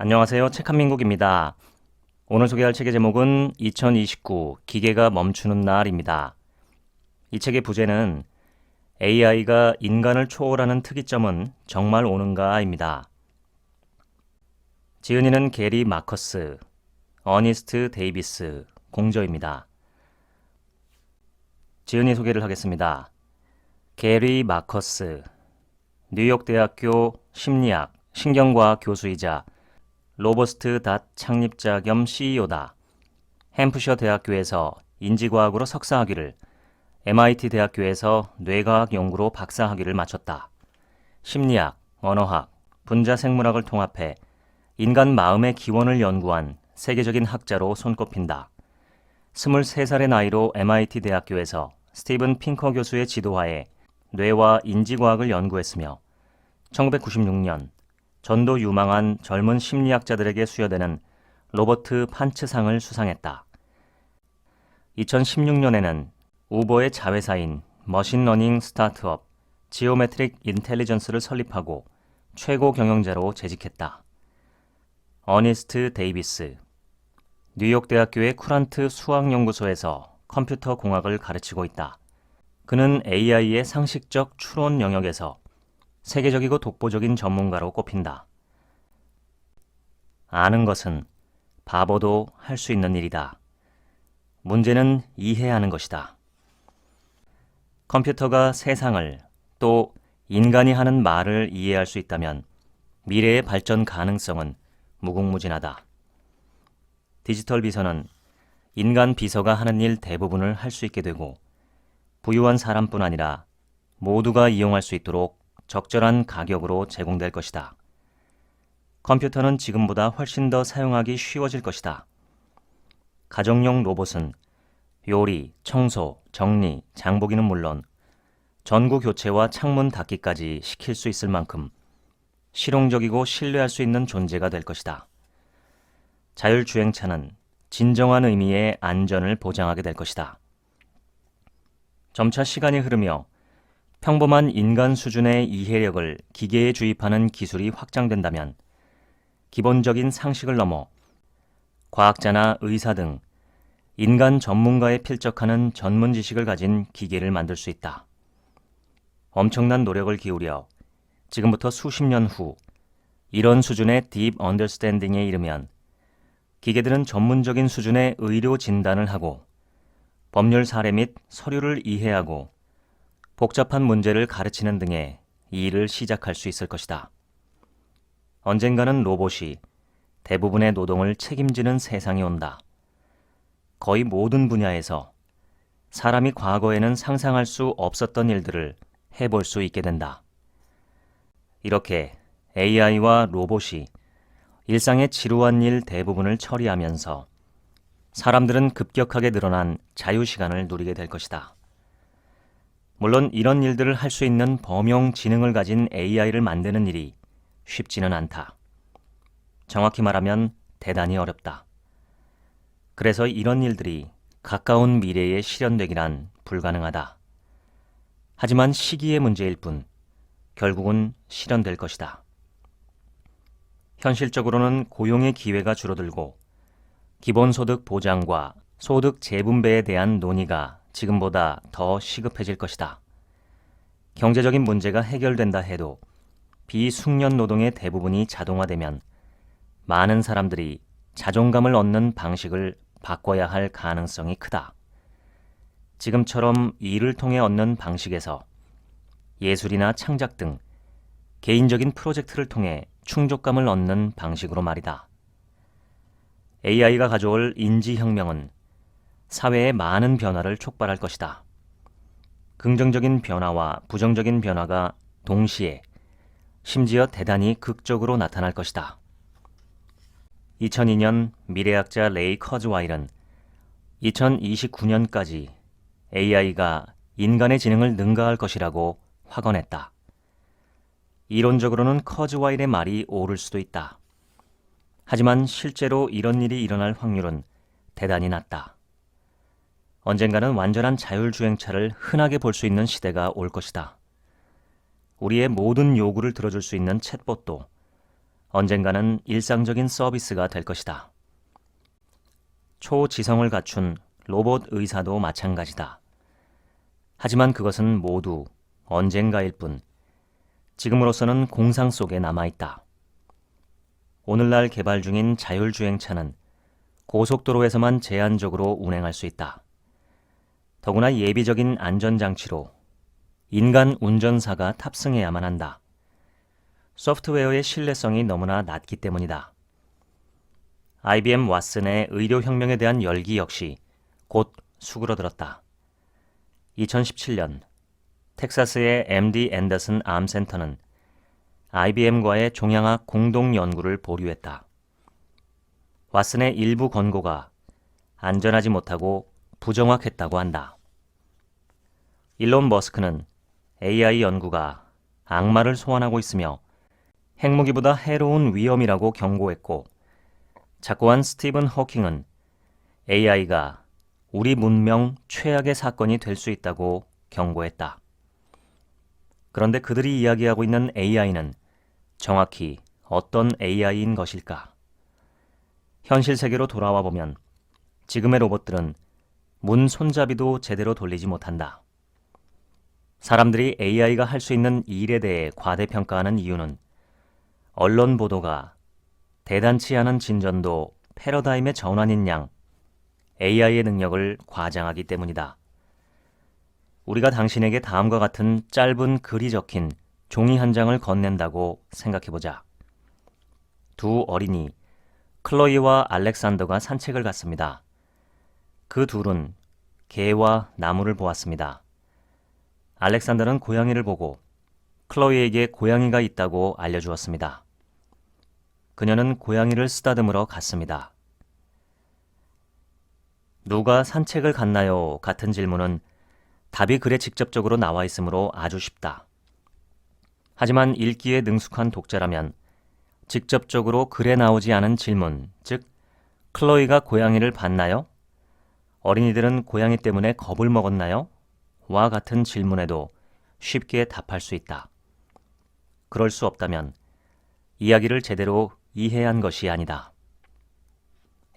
안녕하세요. 책한민국입니다. 오늘 소개할 책의 제목은 2029 기계가 멈추는 날입니다. 이 책의 부제는 AI가 인간을 초월하는 특이점은 정말 오는가입니다. 지은이는 게리 마커스, 어니스트 데이비스, 공저입니다. 지은이 소개를 하겠습니다. 게리 마커스, 뉴욕대학교 심리학, 신경과학 교수이자 로버스트 닷 창립자 겸 CEO다. 햄프셔 대학교에서 인지과학으로 석사학위를, MIT 대학교에서 뇌과학 연구로 박사학위를 마쳤다. 심리학, 언어학, 분자생물학을 통합해 인간 마음의 기원을 연구한 세계적인 학자로 손꼽힌다. 23살의 나이로 MIT 대학교에서 스티븐 핑커 교수의 지도하에 뇌와 인지과학을 연구했으며 1996년 전도 유망한 젊은 심리학자들에게 수여되는 로버트 판츠상을 수상했다. 2016년에는 우버의 자회사인 머신러닝 스타트업 지오메트릭 인텔리전스를 설립하고 최고 경영자로 재직했다. 어니스트 데이비스, 뉴욕대학교의 쿠란트 수학연구소에서 컴퓨터 공학을 가르치고 있다. 그는 AI의 상식적 추론 영역에서 세계적이고 독보적인 전문가로 꼽힌다. 아는 것은 바보도 할 수 있는 일이다. 문제는 이해하는 것이다. 컴퓨터가 세상을 또 인간이 하는 말을 이해할 수 있다면 미래의 발전 가능성은 무궁무진하다. 디지털 비서는 인간 비서가 하는 일 대부분을 할 수 있게 되고 부유한 사람뿐 아니라 모두가 이용할 수 있도록 적절한 가격으로 제공될 것이다. 컴퓨터는 지금보다 훨씬 더 사용하기 쉬워질 것이다. 가정용 로봇은 요리, 청소, 정리, 장보기는 물론 전구 교체와 창문 닫기까지 시킬 수 있을 만큼 실용적이고 신뢰할 수 있는 존재가 될 것이다. 자율주행차는 진정한 의미의 안전을 보장하게 될 것이다. 점차 시간이 흐르며 평범한 인간 수준의 이해력을 기계에 주입하는 기술이 확장된다면 기본적인 상식을 넘어 과학자나 의사 등 인간 전문가에 필적하는 전문 지식을 가진 기계를 만들 수 있다. 엄청난 노력을 기울여 지금부터 수십 년 후 이런 수준의 딥 언더스탠딩에 이르면 기계들은 전문적인 수준의 의료 진단을 하고 법률 사례 및 서류를 이해하고 복잡한 문제를 가르치는 등의 일을 시작할 수 있을 것이다. 언젠가는 로봇이 대부분의 노동을 책임지는 세상이 온다. 거의 모든 분야에서 사람이 과거에는 상상할 수 없었던 일들을 해볼 수 있게 된다. 이렇게 AI와 로봇이 일상의 지루한 일 대부분을 처리하면서 사람들은 급격하게 늘어난 자유시간을 누리게 될 것이다. 물론 이런 일들을 할 수 있는 범용 지능을 가진 AI를 만드는 일이 쉽지는 않다. 정확히 말하면 대단히 어렵다. 그래서 이런 일들이 가까운 미래에 실현되기란 불가능하다. 하지만 시기의 문제일 뿐 결국은 실현될 것이다. 현실적으로는 고용의 기회가 줄어들고 기본소득 보장과 소득 재분배에 대한 논의가 지금보다 더 시급해질 것이다. 경제적인 문제가 해결된다 해도 비숙련 노동의 대부분이 자동화되면 많은 사람들이 자존감을 얻는 방식을 바꿔야 할 가능성이 크다. 지금처럼 일을 통해 얻는 방식에서 예술이나 창작 등 개인적인 프로젝트를 통해 충족감을 얻는 방식으로 말이다. AI가 가져올 인지혁명은 사회의 많은 변화를 촉발할 것이다. 긍정적인 변화와 부정적인 변화가 동시에 심지어 대단히 극적으로 나타날 것이다. 2002년 미래학자 레이 커즈와일은 2029년까지 AI가 인간의 지능을 능가할 것이라고 확언했다. 이론적으로는 커즈와일의 말이 옳을 수도 있다. 하지만 실제로 이런 일이 일어날 확률은 대단히 낮다. 언젠가는 완전한 자율주행차를 흔하게 볼 수 있는 시대가 올 것이다. 우리의 모든 요구를 들어줄 수 있는 챗봇도 언젠가는 일상적인 서비스가 될 것이다. 초지성을 갖춘 로봇 의사도 마찬가지다. 하지만 그것은 모두 언젠가일 뿐, 지금으로서는 공상 속에 남아있다. 오늘날 개발 중인 자율주행차는 고속도로에서만 제한적으로 운행할 수 있다. 더구나 예비적인 안전장치로 인간 운전사가 탑승해야만 한다. 소프트웨어의 신뢰성이 너무나 낮기 때문이다. IBM 왓슨의 의료혁명에 대한 열기 역시 곧 수그러들었다. 2017년 텍사스의 MD 앤더슨 암센터는 IBM과의 종양학 공동 연구를 보류했다. 왓슨의 일부 권고가 안전하지 못하고 부정확했다고 한다. 일론 머스크는 AI 연구가 악마를 소환하고 있으며 핵무기보다 해로운 위험이라고 경고했고, 작고한 스티븐 호킹은 AI가 우리 문명 최악의 사건이 될 수 있다고 경고했다. 그런데 그들이 이야기하고 있는 AI는 정확히 어떤 AI인 것일까? 현실 세계로 돌아와 보면 지금의 로봇들은 문 손잡이도 제대로 돌리지 못한다. 사람들이 AI가 할 수 있는 일에 대해 과대평가하는 이유는 언론 보도가 대단치 않은 진전도 패러다임의 전환인 양 AI의 능력을 과장하기 때문이다. 우리가 당신에게 다음과 같은 짧은 글이 적힌 종이 한 장을 건넨다고 생각해보자. 두 어린이, 클로이와 알렉산더가 산책을 갔습니다. 그 둘은 개와 나무를 보았습니다. 알렉산더는 고양이를 보고 클로이에게 고양이가 있다고 알려주었습니다. 그녀는 고양이를 쓰다듬으러 갔습니다. 누가 산책을 갔나요? 같은 질문은 답이 글에 직접적으로 나와 있으므로 아주 쉽다. 하지만 읽기에 능숙한 독자라면 직접적으로 글에 나오지 않은 질문, 즉 클로이가 고양이를 봤나요? 어린이들은 고양이 때문에 겁을 먹었나요? 와 같은 질문에도 쉽게 답할 수 있다. 그럴 수 없다면 이야기를 제대로 이해한 것이 아니다.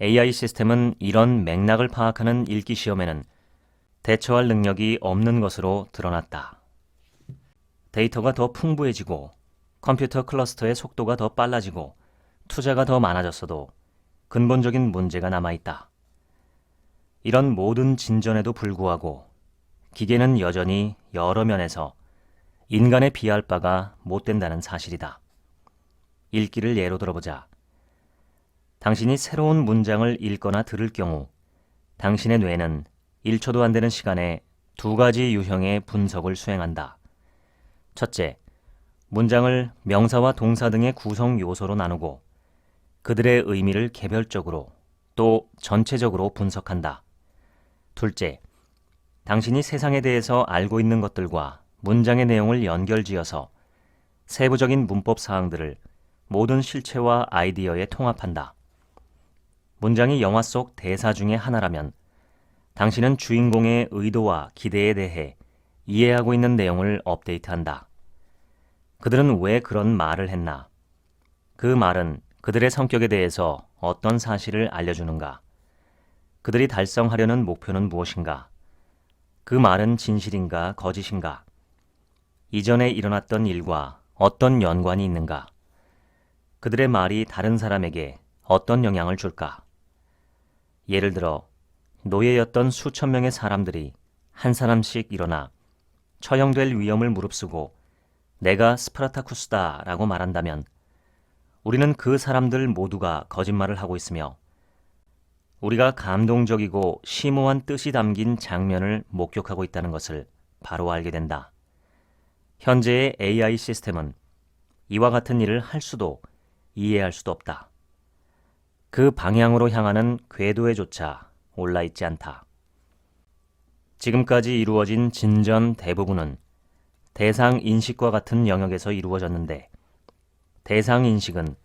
AI 시스템은 이런 맥락을 파악하는 읽기 시험에는 대처할 능력이 없는 것으로 드러났다. 데이터가 더 풍부해지고 컴퓨터 클러스터의 속도가 더 빨라지고 투자가 더 많아졌어도 근본적인 문제가 남아있다. 이런 모든 진전에도 불구하고 기계는 여전히 여러 면에서 인간에 비할 바가 못 된다는 사실이다. 읽기를 예로 들어보자. 당신이 새로운 문장을 읽거나 들을 경우 당신의 뇌는 1초도 안 되는 시간에 두 가지 유형의 분석을 수행한다. 첫째, 문장을 명사와 동사 등의 구성 요소로 나누고 그들의 의미를 개별적으로 또 전체적으로 분석한다. 둘째, 당신이 세상에 대해서 알고 있는 것들과 문장의 내용을 연결지어서 세부적인 문법 사항들을 모든 실체와 아이디어에 통합한다. 문장이 영화 속 대사 중에 하나라면 당신은 주인공의 의도와 기대에 대해 이해하고 있는 내용을 업데이트한다. 그들은 왜 그런 말을 했나? 그 말은 그들의 성격에 대해서 어떤 사실을 알려주는가? 그들이 달성하려는 목표는 무엇인가? 그 말은 진실인가 거짓인가? 이전에 일어났던 일과 어떤 연관이 있는가? 그들의 말이 다른 사람에게 어떤 영향을 줄까? 예를 들어 노예였던 수천 명의 사람들이 한 사람씩 일어나 처형될 위험을 무릅쓰고 내가 스파르타쿠스다 라고 말한다면 우리는 그 사람들 모두가 거짓말을 하고 있으며 우리가 감동적이고 심오한 뜻이 담긴 장면을 목격하고 있다는 것을 바로 알게 된다. 현재의 AI 시스템은 이와 같은 일을 할 수도 이해할 수도 없다. 그 방향으로 향하는 궤도에조차 올라있지 않다. 지금까지 이루어진 진전 대부분은 대상 인식과 같은 영역에서 이루어졌는데 대상 인식은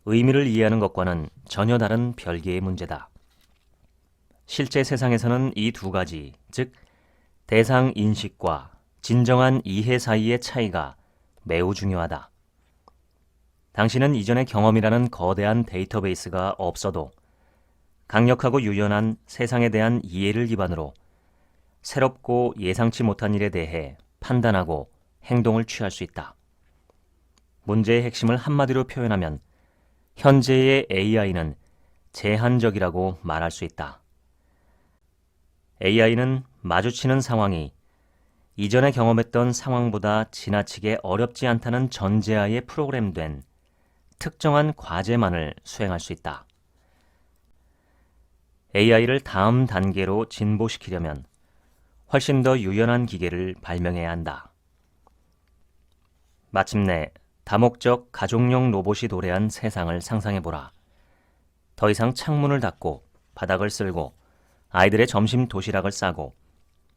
의미를 이해하는 것과는 전혀 다른 별개의 문제다. 실제 세상에서는 이 두 가지, 즉 대상 인식과 진정한 이해 사이의 차이가 매우 중요하다. 당신은 이전의 경험이라는 거대한 데이터베이스가 없어도 강력하고 유연한 세상에 대한 이해를 기반으로 새롭고 예상치 못한 일에 대해 판단하고 행동을 취할 수 있다. 문제의 핵심을 한마디로 표현하면 현재의 AI는 제한적이라고 말할 수 있다. AI는 마주치는 상황이 이전에 경험했던 상황보다 지나치게 어렵지 않다는 전제하에 프로그램된 특정한 과제만을 수행할 수 있다. AI를 다음 단계로 진보시키려면 훨씬 더 유연한 기계를 발명해야 한다. 마침내 다목적 가족용 로봇이 도래한 세상을 상상해보라. 더 이상 창문을 닫고 바닥을 쓸고 아이들의 점심 도시락을 싸고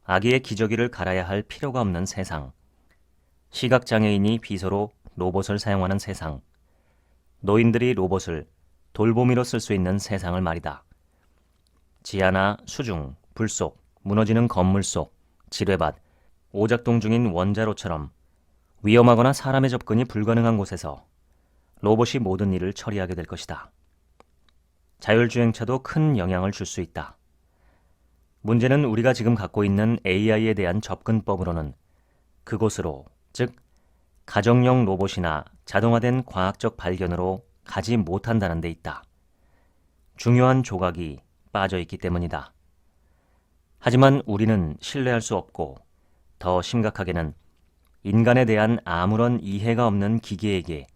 아기의 기저귀를 갈아야 할 필요가 없는 세상. 시각장애인이 비서로 로봇을 사용하는 세상. 노인들이 로봇을 돌보미로 쓸 수 있는 세상을 말이다. 지하나 수중, 불 속, 무너지는 건물 속, 지뢰밭, 오작동 중인 원자로처럼 위험하거나 사람의 접근이 불가능한 곳에서 로봇이 모든 일을 처리하게 될 것이다. 자율주행차도 큰 영향을 줄 수 있다. 문제는 우리가 지금 갖고 있는 AI에 대한 접근법으로는 그곳으로, 즉 가정용 로봇이나 자동화된 과학적 발견으로 가지 못한다는 데 있다. 중요한 조각이 빠져 있기 때문이다. 하지만 우리는 신뢰할 수 없고 더 심각하게는 인간에 대한 아무런 이해가 없는 기계에게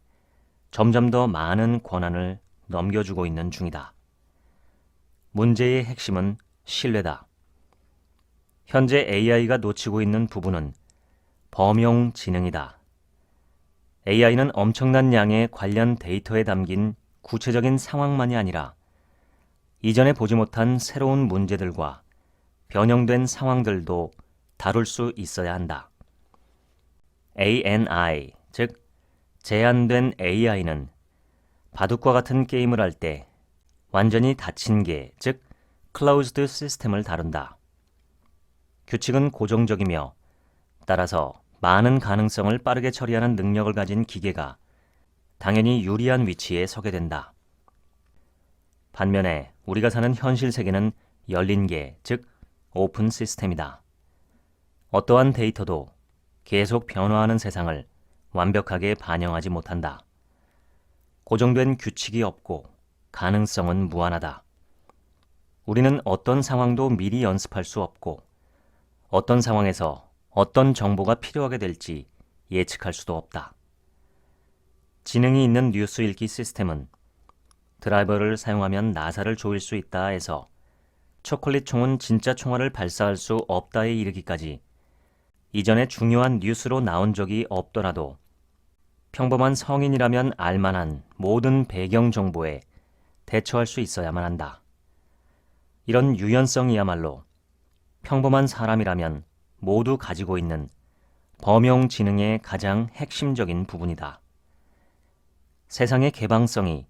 점점 더 많은 권한을 넘겨주고 있는 중이다. 문제의 핵심은 신뢰다. 현재 AI가 놓치고 있는 부분은 범용 지능이다. AI는 엄청난 양의 관련 데이터에 담긴 구체적인 상황만이 아니라 이전에 보지 못한 새로운 문제들과 변형된 상황들도 다룰 수 있어야 한다. ANI, 즉 제한된 AI는 바둑과 같은 게임을 할 때 완전히 닫힌 게, 즉 closed 시스템을 다룬다. 규칙은 고정적이며 따라서 많은 가능성을 빠르게 처리하는 능력을 가진 기계가 당연히 유리한 위치에 서게 된다. 반면에 우리가 사는 현실 세계는 열린 게, 즉 오픈 시스템이다. 어떠한 데이터도 계속 변화하는 세상을 완벽하게 반영하지 못한다. 고정된 규칙이 없고 가능성은 무한하다. 우리는 어떤 상황도 미리 연습할 수 없고 어떤 상황에서 어떤 정보가 필요하게 될지 예측할 수도 없다. 지능이 있는 뉴스 읽기 시스템은 드라이버를 사용하면 나사를 조일 수 있다 해서 초콜릿 총은 진짜 총알을 발사할 수 없다에 이르기까지 이전에 중요한 뉴스로 나온 적이 없더라도 평범한 성인이라면 알만한 모든 배경 정보에 대처할 수 있어야만 한다. 이런 유연성이야말로 평범한 사람이라면 모두 가지고 있는 범용 지능의 가장 핵심적인 부분이다. 세상의 개방성이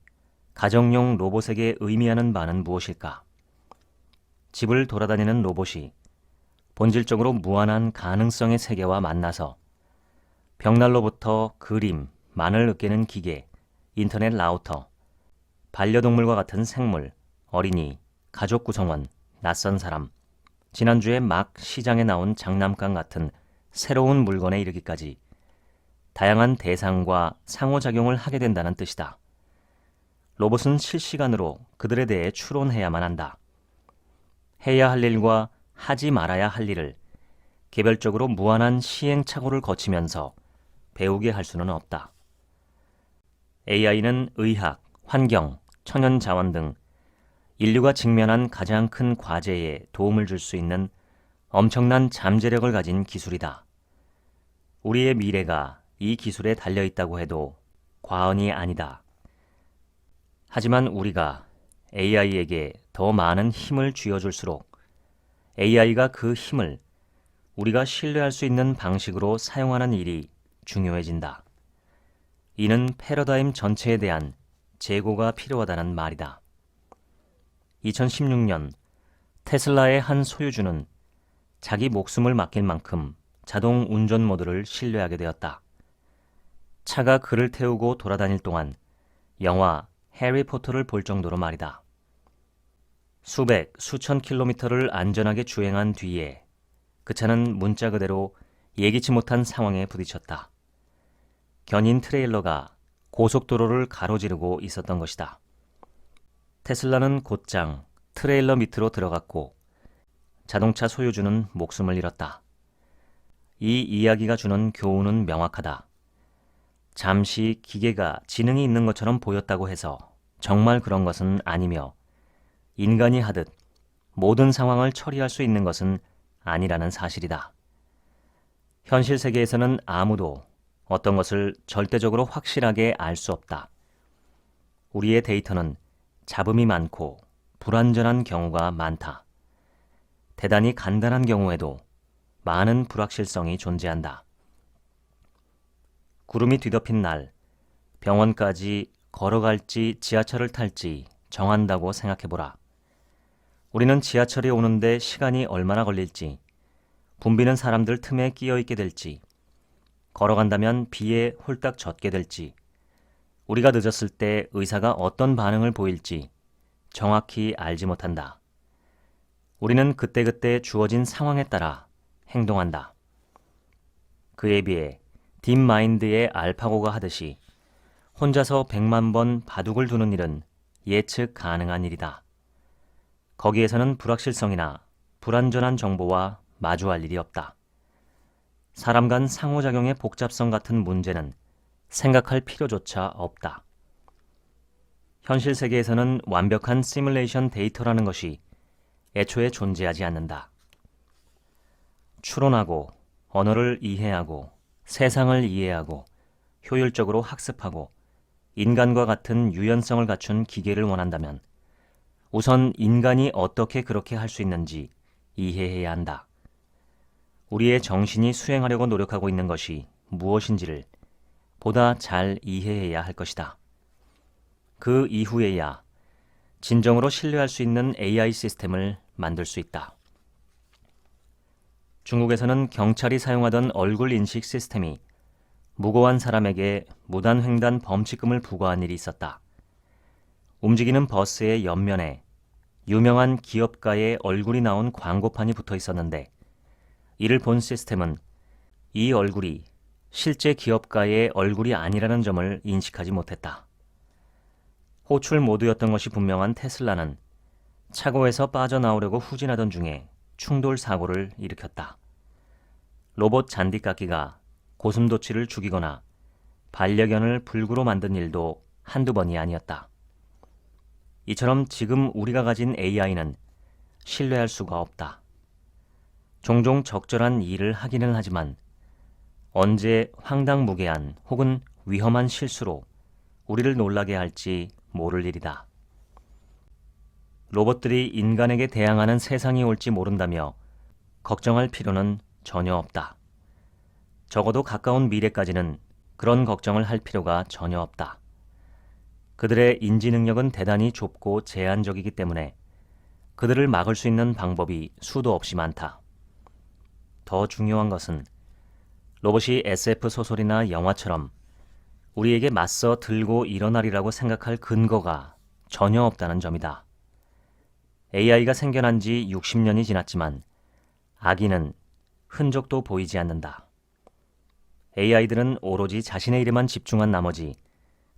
가정용 로봇에게 의미하는 바는 무엇일까? 집을 돌아다니는 로봇이 본질적으로 무한한 가능성의 세계와 만나서 벽난로부터 그림, 만을 으깨는 기계, 인터넷 라우터, 반려동물과 같은 생물, 어린이, 가족 구성원, 낯선 사람, 지난주에 막 시장에 나온 장난감 같은 새로운 물건에 이르기까지 다양한 대상과 상호작용을 하게 된다는 뜻이다. 로봇은 실시간으로 그들에 대해 추론해야만 한다. 해야 할 일과 하지 말아야 할 일을 개별적으로 무한한 시행착오를 거치면서 배우게 할 수는 없다. AI는 의학, 환경, 천연자원 등 인류가 직면한 가장 큰 과제에 도움을 줄 수 있는 엄청난 잠재력을 가진 기술이다. 우리의 미래가 이 기술에 달려있다고 해도 과언이 아니다. 하지만 우리가 AI에게 더 많은 힘을 쥐어줄수록 AI가 그 힘을 우리가 신뢰할 수 있는 방식으로 사용하는 일이 중요해진다. 이는 패러다임 전체에 대한 재고가 필요하다는 말이다. 2016년 테슬라의 한 소유주는 자기 목숨을 맡길 만큼 자동 운전 모드를 신뢰하게 되었다. 차가 그를 태우고 돌아다닐 동안 영화 해리포터를 볼 정도로 말이다. 수백, 수천 킬로미터를 안전하게 주행한 뒤에 그 차는 문자 그대로 예기치 못한 상황에 부딪혔다. 견인 트레일러가 고속도로를 가로지르고 있었던 것이다. 테슬라는 곧장 트레일러 밑으로 들어갔고 자동차 소유주는 목숨을 잃었다. 이 이야기가 주는 교훈은 명확하다. 잠시 기계가 지능이 있는 것처럼 보였다고 해서 정말 그런 것은 아니며 인간이 하듯 모든 상황을 처리할 수 있는 것은 아니라는 사실이다. 현실 세계에서는 아무도 어떤 것을 절대적으로 확실하게 알 수 없다. 우리의 데이터는 잡음이 많고 불완전한 경우가 많다. 대단히 간단한 경우에도 많은 불확실성이 존재한다. 구름이 뒤덮인 날, 병원까지 걸어갈지 지하철을 탈지 정한다고 생각해보라. 우리는 지하철이 오는데 시간이 얼마나 걸릴지, 붐비는 사람들 틈에 끼어 있게 될지, 걸어간다면 비에 홀딱 젖게 될지, 우리가 늦었을 때 의사가 어떤 반응을 보일지 정확히 알지 못한다. 우리는 그때그때 주어진 상황에 따라 행동한다. 그에 비해 딥마인드의 알파고가 하듯이 혼자서 100만 번 바둑을 두는 일은 예측 가능한 일이다. 거기에서는 불확실성이나 불완전한 정보와 마주할 일이 없다. 사람 간 상호작용의 복잡성 같은 문제는 생각할 필요조차 없다. 현실 세계에서는 완벽한 시뮬레이션 데이터라는 것이 애초에 존재하지 않는다. 추론하고 언어를 이해하고 세상을 이해하고 효율적으로 학습하고 인간과 같은 유연성을 갖춘 기계를 원한다면 우선 인간이 어떻게 그렇게 할 수 있는지 이해해야 한다. 우리의 정신이 수행하려고 노력하고 있는 것이 무엇인지를 보다 잘 이해해야 할 것이다. 그 이후에야 진정으로 신뢰할 수 있는 AI 시스템을 만들 수 있다. 중국에서는 경찰이 사용하던 얼굴 인식 시스템이 무고한 사람에게 무단횡단 범칙금을 부과한 일이 있었다. 움직이는 버스의 옆면에 유명한 기업가의 얼굴이 나온 광고판이 붙어 있었는데 이를 본 시스템은 이 얼굴이 실제 기업가의 얼굴이 아니라는 점을 인식하지 못했다. 호출 모드였던 것이 분명한 테슬라는 차고에서 빠져나오려고 후진하던 중에 충돌 사고를 일으켰다. 로봇 잔디깎기가 고슴도치를 죽이거나 반려견을 불구로 만든 일도 한두 번이 아니었다. 이처럼 지금 우리가 가진 AI는 신뢰할 수가 없다. 종종 적절한 일을 하기는 하지만 언제 황당무계한 혹은 위험한 실수로 우리를 놀라게 할지 모를 일이다. 로봇들이 인간에게 대항하는 세상이 올지 모른다며 걱정할 필요는 전혀 없다. 적어도 가까운 미래까지는 그런 걱정을 할 필요가 전혀 없다. 그들의 인지 능력은 대단히 좁고 제한적이기 때문에 그들을 막을 수 있는 방법이 수도 없이 많다. 더 중요한 것은 로봇이 SF 소설이나 영화처럼 우리에게 맞서 들고 일어나리라고 생각할 근거가 전혀 없다는 점이다. AI가 생겨난 지 60년이 지났지만 아기는 흔적도 보이지 않는다. AI들은 오로지 자신의 일에만 집중한 나머지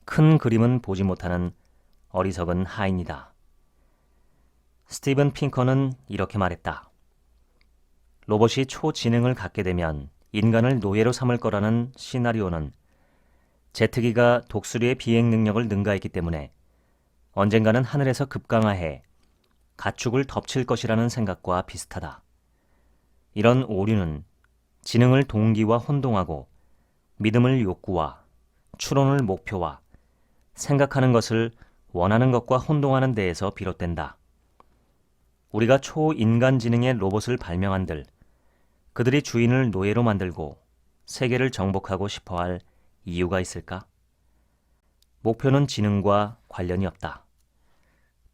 큰 그림은 보지 못하는 어리석은 하인이다. 스티븐 핑커는 이렇게 말했다. 로봇이 초지능을 갖게 되면 인간을 노예로 삼을 거라는 시나리오는 제트기가 독수리의 비행 능력을 능가했기 때문에 언젠가는 하늘에서 급강하해 가축을 덮칠 것이라는 생각과 비슷하다. 이런 오류는 지능을 동기와 혼동하고 믿음을 욕구와 추론을 목표와 생각하는 것을 원하는 것과 혼동하는 데에서 비롯된다. 우리가 초인간 지능의 로봇을 발명한들 그들이 주인을 노예로 만들고 세계를 정복하고 싶어할 이유가 있을까? 목표는 지능과 관련이 없다.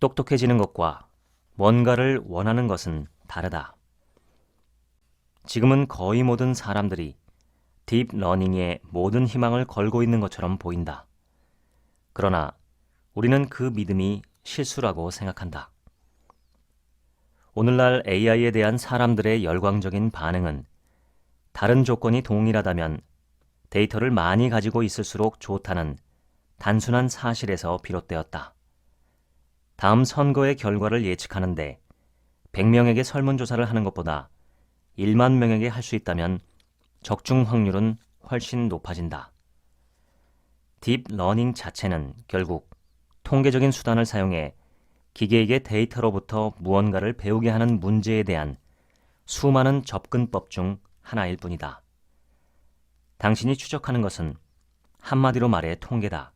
똑똑해지는 것과 뭔가를 원하는 것은 다르다. 지금은 거의 모든 사람들이 딥러닝에 모든 희망을 걸고 있는 것처럼 보인다. 그러나 우리는 그 믿음이 실수라고 생각한다. 오늘날 AI에 대한 사람들의 열광적인 반응은 다른 조건이 동일하다면 데이터를 많이 가지고 있을수록 좋다는 단순한 사실에서 비롯되었다. 다음 선거의 결과를 예측하는데 100명에게 설문조사를 하는 것보다 1만 명에게 할 수 있다면 적중 확률은 훨씬 높아진다. 딥러닝 자체는 결국 통계적인 수단을 사용해 기계에게 데이터로부터 무언가를 배우게 하는 문제에 대한 수많은 접근법 중 하나일 뿐이다. 당신이 추적하는 것은 한마디로 말해 통계다.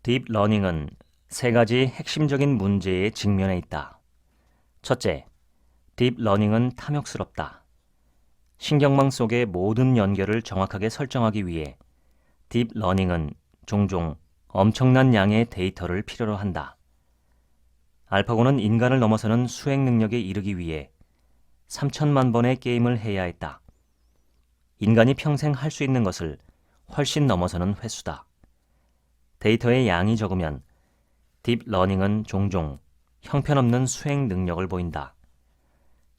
딥러닝은 세 가지 핵심적인 문제에 직면해 있다. 첫째, 딥러닝은 탐욕스럽다. 신경망 속의 모든 연결을 정확하게 설정하기 위해 딥러닝은 종종 엄청난 양의 데이터를 필요로 한다. 알파고는 인간을 넘어서는 수행 능력에 이르기 위해 3천만 번의 게임을 해야 했다. 인간이 평생 할 수 있는 것을 훨씬 넘어서는 횟수다. 데이터의 양이 적으면 딥러닝은 종종 형편없는 수행 능력을 보인다.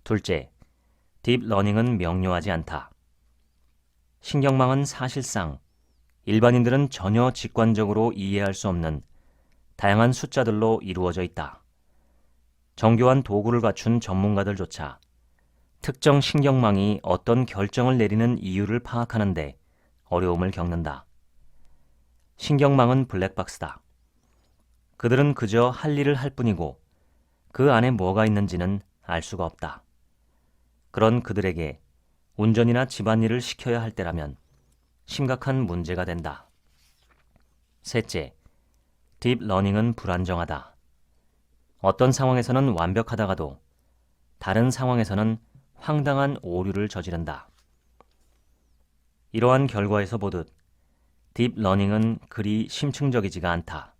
둘째, 딥러닝은 명료하지 않다. 신경망은 사실상 일반인들은 전혀 직관적으로 이해할 수 없는 다양한 숫자들로 이루어져 있다. 정교한 도구를 갖춘 전문가들조차 특정 신경망이 어떤 결정을 내리는 이유를 파악하는 데 어려움을 겪는다. 신경망은 블랙박스다. 그들은 그저 할 일을 할 뿐이고 그 안에 뭐가 있는지는 알 수가 없다. 그런 그들에게 운전이나 집안일을 시켜야 할 때라면 심각한 문제가 된다. 셋째, 딥러닝은 불안정하다. 어떤 상황에서는 완벽하다가도 다른 상황에서는 황당한 오류를 저지른다. 이러한 결과에서 보듯 딥러닝은 그리 심층적이지가 않다.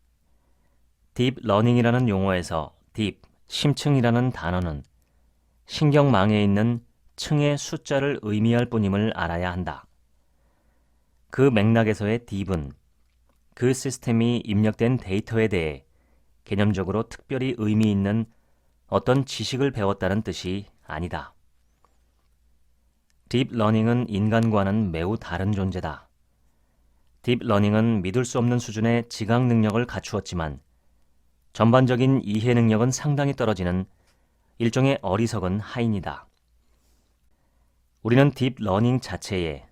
딥러닝이라는 용어에서 딥, 심층이라는 단어는 신경망에 있는 층의 숫자를 의미할 뿐임을 알아야 한다. 그 맥락에서의 딥은 그 시스템이 입력된 데이터에 대해 개념적으로 특별히 의미 있는 어떤 지식을 배웠다는 뜻이 아니다. 딥러닝은 인간과는 매우 다른 존재다. 딥러닝은 믿을 수 없는 수준의 지각 능력을 갖추었지만 전반적인 이해 능력은 상당히 떨어지는 일종의 어리석은 하인이다. 우리는 딥러닝 자체에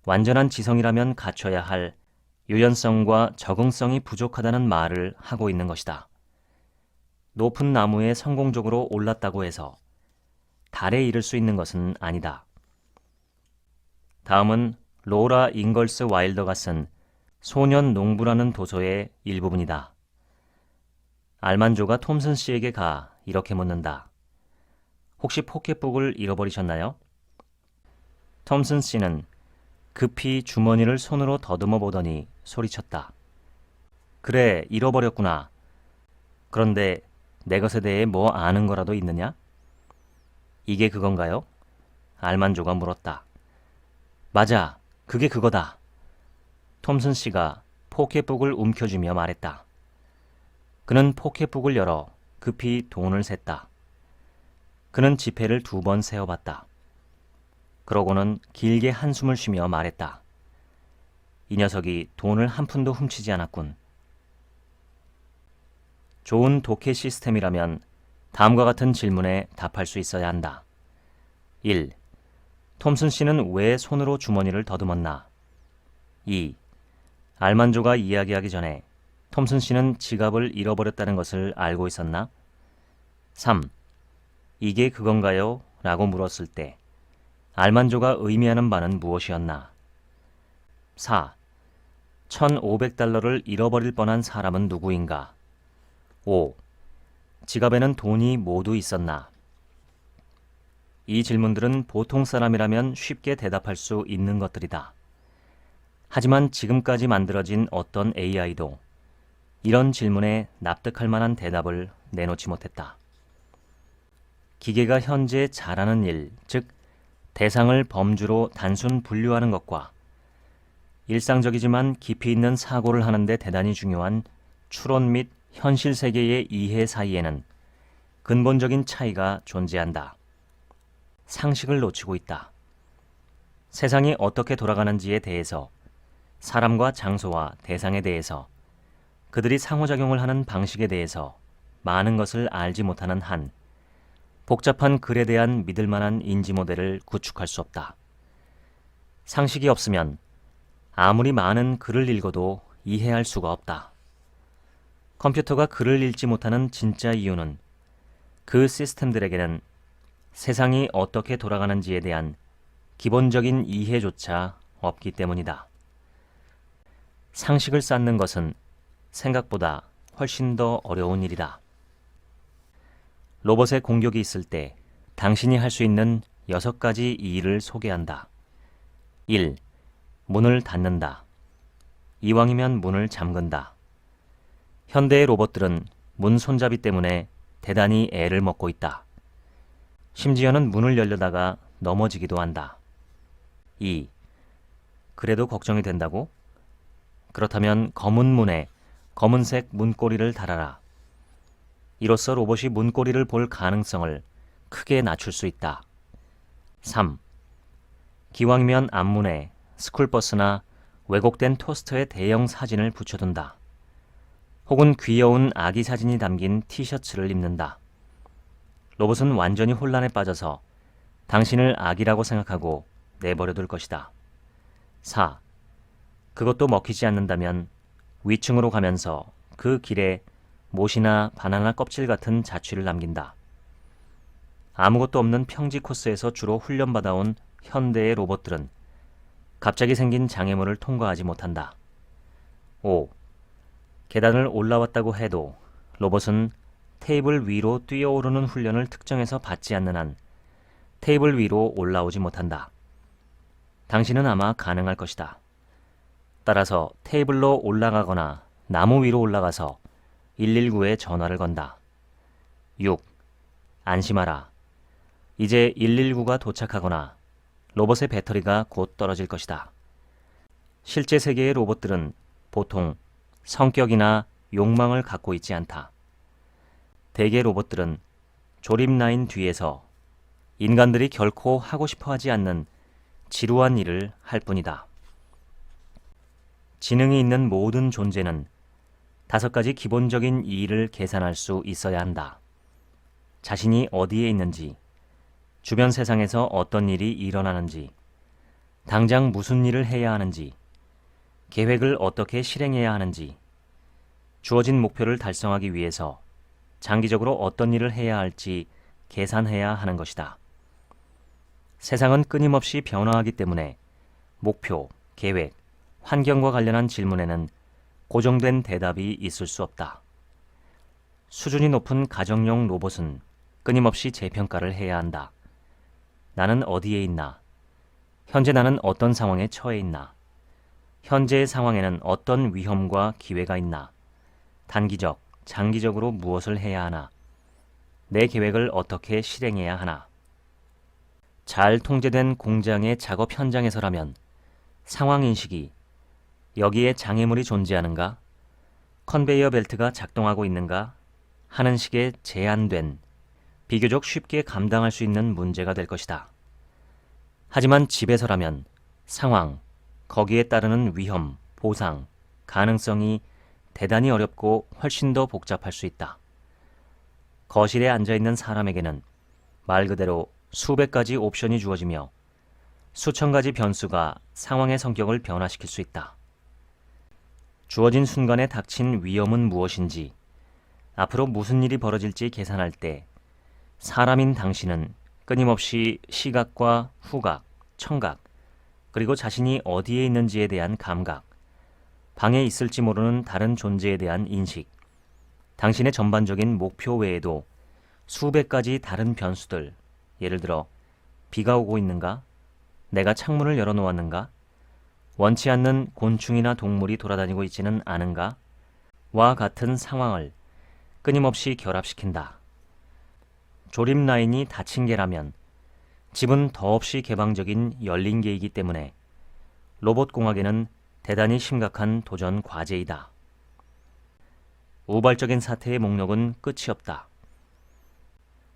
완전한 지성이라면 갖춰야 할 유연성과 적응성이 부족하다는 말을 하고 있는 것이다. 높은 나무에 성공적으로 올랐다고 해서 달에 이를 수 있는 것은 아니다. 다음은 로라 잉걸스 와일더가 쓴 소년 농부라는 도서의 일부분이다. 알만조가 톰슨 씨에게 가 이렇게 묻는다. 혹시 포켓북을 잃어버리셨나요? 톰슨 씨는 급히 주머니를 손으로 더듬어 보더니 소리쳤다. 그래, 잃어버렸구나. 그런데 내 것에 대해 뭐 아는 거라도 있느냐? 이게 그건가요? 알만조가 물었다. 맞아, 그게 그거다. 톰슨 씨가 포켓북을 움켜쥐며 말했다. 그는 포켓북을 열어 급히 돈을 셌다. 그는 지폐를 2번 세어봤다. 그러고는 길게 한숨을 쉬며 말했다. 이 녀석이 돈을 한 푼도 훔치지 않았군. 좋은 독해 시스템이라면 다음과 같은 질문에 답할 수 있어야 한다. 1. 톰슨 씨는 왜 손으로 주머니를 더듬었나? 2. 알만조가 이야기하기 전에 톰슨 씨는 지갑을 잃어버렸다는 것을 알고 있었나? 3. 이게 그건가요? 라고 물었을 때 알만조가 의미하는 바는 무엇이었나? 4. 1,500달러를 잃어버릴 뻔한 사람은 누구인가? 5. 지갑에는 돈이 모두 있었나? 이 질문들은 보통 사람이라면 쉽게 대답할 수 있는 것들이다. 하지만 지금까지 만들어진 어떤 AI도 이런 질문에 납득할 만한 대답을 내놓지 못했다. 기계가 현재 잘하는 일, 즉 대상을 범주로 단순 분류하는 것과 일상적이지만 깊이 있는 사고를 하는데 대단히 중요한 추론 및 현실 세계의 이해 사이에는 근본적인 차이가 존재한다. 상식을 놓치고 있다. 세상이 어떻게 돌아가는지에 대해서, 사람과 장소와 대상에 대해서, 그들이 상호작용을 하는 방식에 대해서 많은 것을 알지 못하는 한 복잡한 글에 대한 믿을 만한 인지 모델을 구축할 수 없다. 상식이 없으면 아무리 많은 글을 읽어도 이해할 수가 없다. 컴퓨터가 글을 읽지 못하는 진짜 이유는 그 시스템들에게는 세상이 어떻게 돌아가는지에 대한 기본적인 이해조차 없기 때문이다. 상식을 쌓는 것은 생각보다 훨씬 더 어려운 일이다. 로봇의 공격이 있을 때 당신이 할 수 있는 6가지 일을 소개한다. 1. 문을 닫는다. 이왕이면 문을 잠근다. 현대의 로봇들은 문 손잡이 때문에 대단히 애를 먹고 있다. 심지어는 문을 열려다가 넘어지기도 한다. 2. 그래도 걱정이 된다고? 그렇다면 검은 문에 검은색 문고리를 달아라. 이로써 로봇이 문고리를 볼 가능성을 크게 낮출 수 있다. 3. 기왕이면 앞문에 스쿨버스나 왜곡된 토스터의 대형 사진을 붙여둔다. 혹은 귀여운 아기 사진이 담긴 티셔츠를 입는다. 로봇은 완전히 혼란에 빠져서 당신을 아기라고 생각하고 내버려둘 것이다. 4. 그것도 먹히지 않는다면 위층으로 가면서 그 길에 못이나 바나나 껍질 같은 자취를 남긴다. 아무것도 없는 평지 코스에서 주로 훈련받아온 현대의 로봇들은 갑자기 생긴 장애물을 통과하지 못한다. 5. 계단을 올라왔다고 해도 로봇은 테이블 위로 뛰어오르는 훈련을 특정해서 받지 않는 한 테이블 위로 올라오지 못한다. 당신은 아마 가능할 것이다. 따라서 테이블로 올라가거나 나무 위로 올라가서 119에 전화를 건다. 6. 안심하라. 이제 119가 도착하거나 로봇의 배터리가 곧 떨어질 것이다. 실제 세계의 로봇들은 보통 성격이나 욕망을 갖고 있지 않다. 대개 로봇들은 조립 라인 뒤에서 인간들이 결코 하고 싶어 하지 않는 지루한 일을 할 뿐이다. 지능이 있는 모든 존재는 5가지 기본적인 일을 계산할 수 있어야 한다. 자신이 어디에 있는지, 주변 세상에서 어떤 일이 일어나는지, 당장 무슨 일을 해야 하는지, 계획을 어떻게 실행해야 하는지, 주어진 목표를 달성하기 위해서 장기적으로 어떤 일을 해야 할지 계산해야 하는 것이다. 세상은 끊임없이 변화하기 때문에 목표, 계획, 환경과 관련한 질문에는 고정된 대답이 있을 수 없다. 수준이 높은 가정용 로봇은 끊임없이 재평가를 해야 한다. 나는 어디에 있나? 현재 나는 어떤 상황에 처해 있나? 현재의 상황에는 어떤 위험과 기회가 있나? 단기적, 장기적으로 무엇을 해야 하나? 내 계획을 어떻게 실행해야 하나? 잘 통제된 공장의 작업 현장에서라면 상황인식이 여기에 장애물이 존재하는가? 컨베이어 벨트가 작동하고 있는가? 하는 식의 제한된, 비교적 쉽게 감당할 수 있는 문제가 될 것이다. 하지만 집에서라면 상황, 거기에 따르는 위험, 보상, 가능성이 대단히 어렵고 훨씬 더 복잡할 수 있다. 거실에 앉아있는 사람에게는 말 그대로 수백 가지 옵션이 주어지며 수천 가지 변수가 상황의 성격을 변화시킬 수 있다. 주어진 순간에 닥친 위험은 무엇인지, 앞으로 무슨 일이 벌어질지 계산할 때 사람인 당신은 끊임없이 시각과 후각, 청각, 그리고 자신이 어디에 있는지에 대한 감각, 방에 있을지 모르는 다른 존재에 대한 인식, 당신의 전반적인 목표 외에도 수백 가지 다른 변수들, 예를 들어 비가 오고 있는가? 내가 창문을 열어놓았는가? 원치 않는 곤충이나 동물이 돌아다니고 있지는 않은가? 와 같은 상황을 끊임없이 결합시킨다. 조립 라인이 닫힌 개라면 집은 더없이 개방적인 열린 개이기 때문에 로봇 공학에는 대단히 심각한 도전 과제이다. 우발적인 사태의 목록은 끝이 없다.